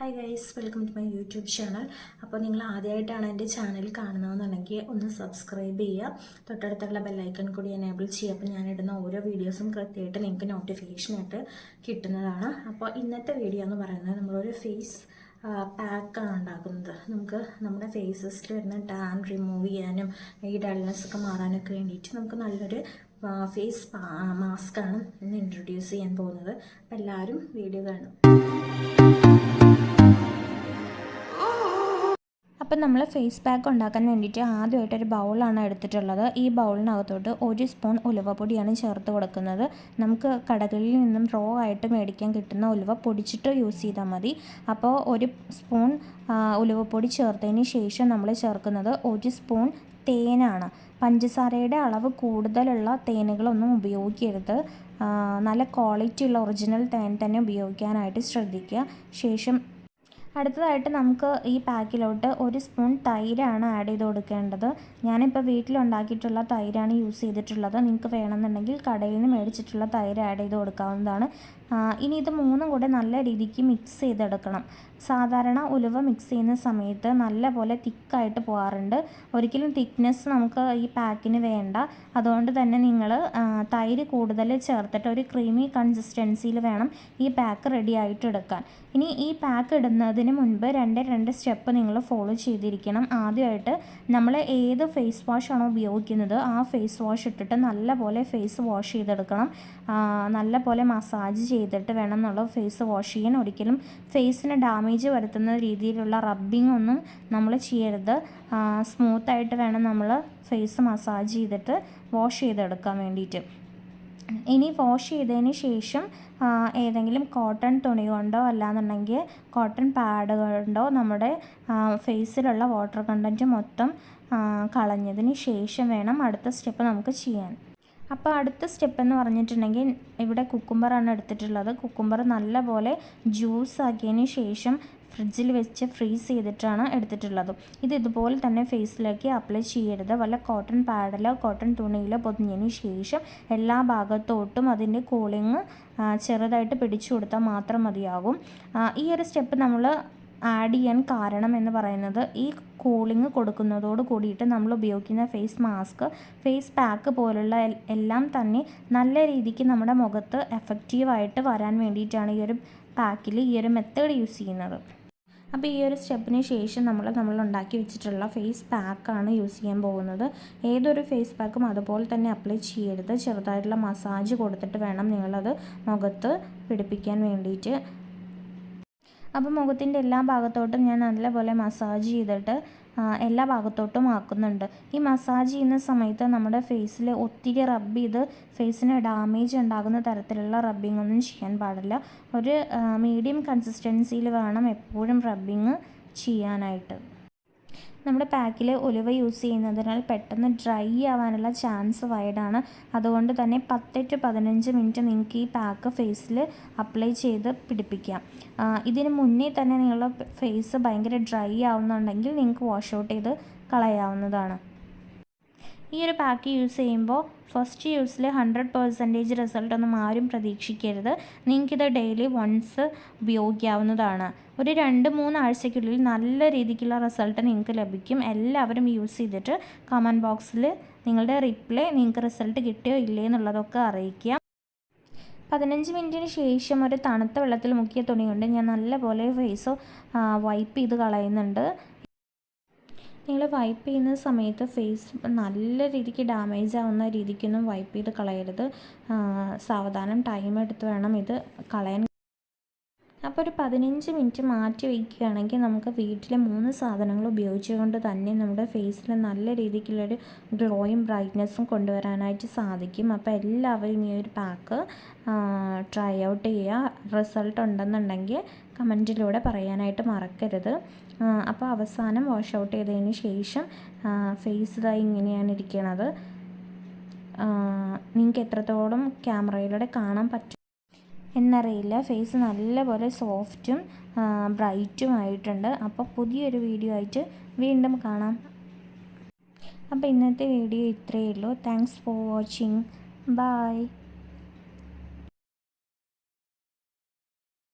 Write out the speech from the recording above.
Hi guys, welcome to my YouTube channel. അപ്പോൾ നിങ്ങൾ ആദ്യമായിട്ടാണ് എൻ്റെ ചാനൽ കാണുന്നതെന്നുണ്ടെങ്കിൽ ഒന്ന് സബ്സ്ക്രൈബ് ചെയ്യുക, തൊട്ടടുത്തുള്ള ബെല്ലൈക്കൺ കൂടി എനേബിൾ ചെയ്യുക. അപ്പോൾ ഞാനിടുന്ന ഓരോ വീഡിയോസും കൃത്യമായിട്ട് നിങ്ങൾക്ക് നോട്ടിഫിക്കേഷനായിട്ട് കിട്ടുന്നതാണ്. അപ്പോൾ ഇന്നത്തെ വീഡിയോ എന്ന് പറയുന്നത് നമ്മളൊരു ഫേസ് പാക്കാണ് ഉണ്ടാക്കുന്നത്. നമുക്ക് നമ്മുടെ ഫേസസിൽ വരുന്ന ടാൻ റിമൂവ് ചെയ്യാനും ഈ ഡൾനെസ് ഒക്കെ മാറാനൊക്കെ വേണ്ടിയിട്ട് നമുക്ക് നല്ലൊരു ഫേസ് മാസ്കാണ് ഇന്ന് ഇൻട്രൊഡ്യൂസ് ചെയ്യാൻ പോകുന്നത്. അപ്പോൾ എല്ലാവരും വീഡിയോ കാണും. അപ്പം നമ്മൾ ഫേസ് പാക്ക് ഉണ്ടാക്കാൻ വേണ്ടിയിട്ട് ആദ്യമായിട്ടൊരു ബൗളാണ് എടുത്തിട്ടുള്ളത്. ഈ ബൗളിനകത്തോട്ട് 1 സ്പൂൺ ഉലുവപ്പൊടിയാണ് ചേർത്ത് കൊടുക്കുന്നത്. നമുക്ക് കടകളിൽ നിന്നും റോ ആയിട്ട് മേടിക്കാൻ കിട്ടുന്ന ഉലുവ പൊടിച്ചിട്ട് യൂസ് ചെയ്താൽ മതി. അപ്പോൾ 1 സ്പൂൺ ഉലുവപ്പൊടി ചേർത്തതിന് ശേഷം നമ്മൾ ചേർക്കുന്നത് 1 സ്പൂൺ തേനാണ്. പഞ്ചസാരയുടെ അളവ് കൂടുതലുള്ള തേനുകളൊന്നും ഉപയോഗിക്കരുത്. നല്ല ക്വാളിറ്റി ഉള്ള ഒറിജിനൽ തേൻ തന്നെ ഉപയോഗിക്കാനായിട്ട് ശ്രദ്ധിക്കുക. ശേഷം അടുത്തതായിട്ട് നമുക്ക് ഈ പാക്കിലോട്ട് 1 സ്പൂൺ തൈരാണ് ആഡ് ചെയ്ത് കൊടുക്കേണ്ടത്. ഞാനിപ്പോൾ വീട്ടിലുണ്ടാക്കിയിട്ടുള്ള തൈരാണ് യൂസ് ചെയ്തിട്ടുള്ളത്. നിങ്ങൾക്ക് വേണമെന്നുണ്ടെങ്കിൽ കടയിൽ നിന്ന് മേടിച്ചിട്ടുള്ള തൈര് ആഡ് ചെയ്ത് കൊടുക്കാവുന്നതാണ്. ഇനി ഇത് മൂന്നും കൂടെ നല്ല രീതിക്ക് മിക്സ് ചെയ്തെടുക്കണം. സാധാരണ ഉലുവ മിക്സ് ചെയ്യുന്ന സമയത്ത് നല്ല പോലെ തിക്കായിട്ട് പോകാറുണ്ട്. ഒരിക്കലും തിക്നെസ് നമുക്ക് ഈ പാക്കിന് വേണ്ട. അതുകൊണ്ട് തന്നെ നിങ്ങൾ തൈര് കൂടുതൽ ചേർത്തിട്ട് ഒരു ക്രീമി കൺസിസ്റ്റൻസിയിൽ വേണം ഈ പാക്ക് റെഡി ആയിട്ട് എടുക്കാൻ. ഇനി ഈ പാക്ക് ഇടുന്നതിന് മുൻപ് രണ്ട് സ്റ്റെപ്പ് നിങ്ങൾ ഫോളോ ചെയ്തിരിക്കണം. ആദ്യമായിട്ട് നമ്മൾ ഏത് ഫേസ് വാഷാണോ ഉപയോഗിക്കുന്നത് ആ ഫേസ് വാഷ് ഇട്ടിട്ട് നല്ല പോലെ ഫേസ് വാഷ് ചെയ്തെടുക്കണം. നല്ല പോലെ മസാജ് ചെയ്തിട്ട് വേണം എന്നുള്ള ഫേസ് വാഷ് ചെയ്യാൻ. ഒരിക്കലും ഫേസിന് ഡാമേജ് വരുത്തുന്ന രീതിയിലുള്ള റബ്ബിംഗ് ഒന്നും നമ്മൾ ചെയ്യരുത്. സ്മൂത്തായിട്ട് വേണം നമ്മൾ ഫേസ് മസാജ് ചെയ്തിട്ട് വാഷ് ചെയ്തെടുക്കാൻ വേണ്ടിയിട്ട്. ഇനി വാഷ് ചെയ്തതിന് ശേഷം ഏതെങ്കിലും കോട്ടൺ തുണി കൊണ്ടോ അല്ലാന്നുണ്ടെങ്കിൽ കോട്ടൺ പാഡ് കൊണ്ടോ നമ്മുടെ ഫേസിലുള്ള വാട്ടർ കണ്ടൻറ്റ് മൊത്തം കളഞ്ഞതിന് ശേഷം വേണം അടുത്ത സ്റ്റെപ്പ് നമുക്ക് ചെയ്യാൻ. അപ്പോൾ അടുത്ത സ്റ്റെപ്പ് എന്ന് പറഞ്ഞിട്ടുണ്ടെങ്കിൽ ഇവിടെ കുക്കുംബറാണ് എടുത്തിട്ടുള്ളത്. കുക്കുംബർ നല്ലപോലെ ജ്യൂസ് ആക്കിയതിന് ശേഷം ഫ്രിഡ്ജിൽ വെച്ച് ഫ്രീസ് ചെയ്തിട്ടാണ് എടുത്തിട്ടുള്ളത്. ഇത് ഇതുപോലെ തന്നെ ഫേസിലേക്ക് അപ്ലൈ ചെയ്യരുത്. വല്ല കോട്ടൺ പാഡിലോ കോട്ടൺ തുണിയിലോ പൊതിഞ്ഞതിന് ശേഷം എല്ലാ ഭാഗത്തോട്ടും അതിൻ്റെ കൂളിങ് ചെറുതായിട്ട് പിടിച്ചു കൊടുത്താൽ മാത്രം മതിയാകും. ഈ ഒരു സ്റ്റെപ്പ് നമ്മൾ ആഡ് ചെയ്യാൻ കാരണം എന്ന് പറയുന്നത് ഈ കൂളിങ് കൊടുക്കുന്നതോട് കൂടിയിട്ട് നമ്മൾ ഉപയോഗിക്കുന്ന ഫേസ് മാസ്ക്, ഫേസ് പാക്ക് പോലുള്ള എല്ലാം തന്നെ നല്ല രീതിക്ക് നമ്മുടെ മുഖത്ത് എഫക്റ്റീവായിട്ട് വരാൻ വേണ്ടിയിട്ടാണ് ഈ ഒരു പാക്കിൽ ഈ ഒരു മെത്തേഡ് യൂസ് ചെയ്യുന്നത്. അപ്പോൾ ഈ ഒരു സ്റ്റെപ്പിന് ശേഷം നമ്മൾ ഉണ്ടാക്കി വെച്ചിട്ടുള്ള ഫേസ് പാക്കാണ് യൂസ് ചെയ്യാൻ പോകുന്നത്. ഏതൊരു ഫേസ് പാക്കും അതുപോലെ തന്നെ അപ്ലൈ ചെയ്യരുത്. ചെറുതായിട്ടുള്ള മസാജ് കൊടുത്തിട്ട് വേണം നിങ്ങളത് മുഖത്ത് പിടിപ്പിക്കാൻ വേണ്ടിയിട്ട്. അപ്പോൾ മുഖത്തിൻ്റെ എല്ലാ ഭാഗത്തോട്ടും ഞാൻ നല്ലപോലെ മസാജ് ചെയ്തിട്ട് എല്ലാ ഭാഗത്തോട്ടും ആക്കുന്നുണ്ട്. ഈ മസാജ് ചെയ്യുന്ന സമയത്ത് നമ്മുടെ ഫേസിൽ ഒത്തിരി റബ്ബ് ചെയ്ത് ഫേസിന് ഡാമേജ് ഉണ്ടാകുന്ന തരത്തിലുള്ള റബ്ബിംഗ് ഒന്നും ചെയ്യാൻ പാടില്ല. ഒരു മീഡിയം കൺസിസ്റ്റൻസിയിൽ വേണം എപ്പോഴും റബ്ബിങ് ചെയ്യാനായിട്ട്. നമ്മുടെ പാക്കിൽ ഉലുവ യൂസ് ചെയ്യുന്നതിനാൽ പെട്ടെന്ന് ഡ്രൈ ആവാനുള്ള ചാൻസ് വൈഡാണ്. അതുകൊണ്ട് തന്നെ 10 to 15 മിനിറ്റ് നിങ്ങൾക്ക് ഈ പാക്ക് ഫേസിൽ അപ്ലൈ ചെയ്ത് പിടിപ്പിക്കാം. ഇതിന് മുന്നേ തന്നെ നിങ്ങളുടെ ഫേസ് ഭയങ്കര ഡ്രൈ ആവുന്നുണ്ടെങ്കിൽ നിങ്ങൾക്ക് വാഷ് ഔട്ട് ചെയ്ത് കളയാവുന്നതാണ്. ഈ ഒരു പാക്ക് യൂസ് ചെയ്യുമ്പോൾ ഫസ്റ്റ് യൂസിൽ 100% റിസൾട്ടൊന്നും ആരും പ്രതീക്ഷിക്കരുത്. നിങ്ങൾക്കിത് ഡെയിലി വൺസ് ഉപയോഗിക്കാവുന്നതാണ്. ഒരു 2-3 ആഴ്ചയ്ക്കുള്ളിൽ നല്ല രീതിക്കുള്ള റിസൾട്ട് നിങ്ങൾക്ക് ലഭിക്കും. എല്ലാവരും യൂസ് ചെയ്തിട്ട് കമൻറ്റ് ബോക്സിൽ നിങ്ങളുടെ റിപ്ലൈ നിങ്ങൾക്ക് റിസൾട്ട് കിട്ടിയോ ഇല്ലേ എന്നുള്ളതൊക്കെ അറിയിക്കുക. 15 മിനിറ്റിന് ശേഷം ഒരു തണുത്ത വെള്ളത്തിൽ മുക്കിയ തുണി കൊണ്ട് ഞാൻ നല്ലപോലെ ഫേസ് വൈപ്പ് ചെയ്ത് കളയുന്നുണ്ട്. നിങ്ങൾ വൈപ്പ് ചെയ്യുന്ന സമയത്ത് ഫേസ് നല്ല രീതിക്ക് ഡാമേജ് ആവുന്ന രീതിക്കൊന്നും വൈപ്പ് ചെയ്ത് കളയരുത്. സാവധാനം ടൈം എടുത്ത് വേണം ഇത് കളയാൻ. അപ്പോൾ ഒരു 15 മിനിറ്റ് മാറ്റി വയ്ക്കുകയാണെങ്കിൽ നമുക്ക് വീട്ടിലെ 3 സാധനങ്ങൾ ഉപയോഗിച്ചുകൊണ്ട് തന്നെ നമ്മുടെ ഫേസിൽ നല്ല രീതിക്കുള്ളൊരു ഗ്ലോയും ബ്രൈറ്റ്നെസ്സും കൊണ്ടുവരാനായിട്ട് സാധിക്കും. അപ്പോൾ എല്ലാവരും ഈ ഒരു പാക്ക് ട്രൈ ഔട്ട് ചെയ്യുക. റിസൾട്ട് ഉണ്ടെന്നുണ്ടെങ്കിൽ കമൻറ്റിലൂടെ പറയാനായിട്ട് മറക്കരുത്. അപ്പോൾ അവസാനം വാഷ് ഔട്ട് ചെയ്തതിന് ശേഷം ഫേസ് ഇതായി ഇങ്ങനെയാണ് ഇരിക്കുന്നത്. നിങ്ങൾക്ക് എത്രത്തോളം ക്യാമറയിലൂടെ കാണാൻ പറ്റും എന്നറിയില്ല. ഫേസ് നല്ലപോലെ സോഫ്റ്റും ബ്രൈറ്റും ആയിട്ടുണ്ട്. അപ്പോൾ പുതിയൊരു വീഡിയോ ആയിട്ട് വീണ്ടും കാണാം. അപ്പോൾ ഇന്നത്തെ വീഡിയോ ഇത്രയേ ഉള്ളൂ. Thanks for watching. ബൈ.